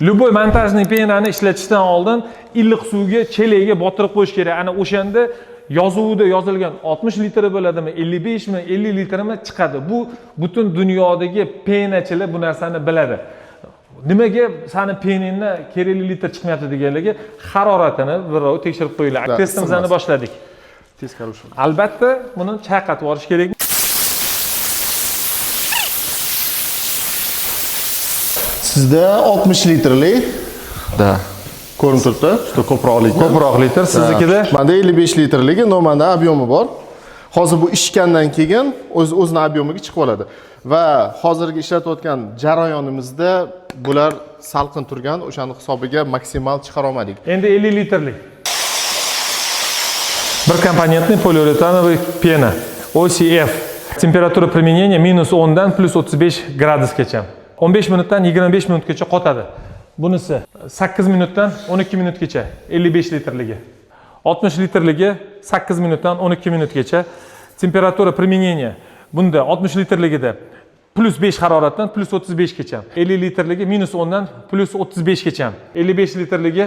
Любой montajniy penani ishlatishdan oldin iliq suvga, chelaga botirib qo'yish kerak. Ana o'shanda yozuvida yozilgan 60 litr bo'ladimi, 55 mi, 50 litrmi chiqadi. Bu butun dunyodagi penachilar bu narsani biladi. Nimaga sani peningni kerakli litr chiqmayapti deganligi haroratini birov tekshirib qo'yiladi. Testimizni boshladik. Teskari ushul. Albatta, buni chayqatib olish kerak. Sizda 60 litrlik. Da. Ko'rinib turibdi, juda ko'proqlik. Ko'proq litr, siznikida menda 55 litrligi, nomanda ob'yomi bor. Hozir bu ishgandan keyin o'zining ob'yomiga chiqib oladi. Va hozirgi ishlatayotgan jarayonimizda bular salqin turgan, o'shaning hisobiga maksimal chiqara olmadik. endi 50 litrlik. Bir komponentli poliuretanoviy pena OCF. Temperatura применения -10 dan +35 gradusgacha. 15 minutdan 25 minutgacha qotadi. Bunisi 8 minutdan 12 minutgacha 55 litrligi. 60 litrligi 8 minutdan 12 minutgacha. Temperatura применения bunda 60 litrligida +5 haroratdan +35 gacha. 50 litrligi -10 dan +35 gacha. 55 litrligi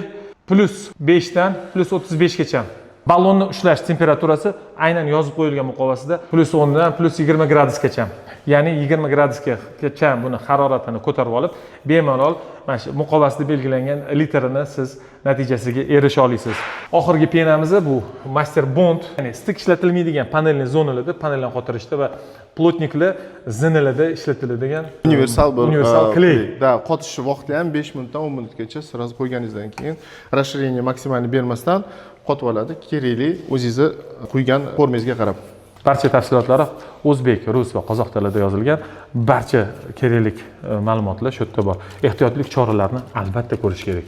+5 dan +35 gacha. Ballonni ushlash temperaturasi aynan yozib qo'yilgan muqovasida +10 dan +20 gradusgacha. Ya'ni 20 gradusgacha buni haroratini ko'tarib olib, bemalol mana shu muqovasida belgilangan litrini siz natijasiga erisha olasiz. Oxirgi penamiz bu Master Bond, ya'ni stik ishlatilmaydigan panelli zonalarda, panellarni qotirishda va plotniklar zinalarda ishlatiladigan universal kley. Da, qotish vaqti ham 5 minutdan 10 minutgacha sразу qo'yganingizdan keyin расширение maksimalni bermasdan qotib oladi. Kerakli o'zingizni quygan formangizga qarab. Barcha tafsilotlari o'zbek, rus va qozoq tilida yozilgan. Barcha kerakli ma'lumotlar shu yerda bor. Ehtiyotlik choralarini albatta ko'rish kerak.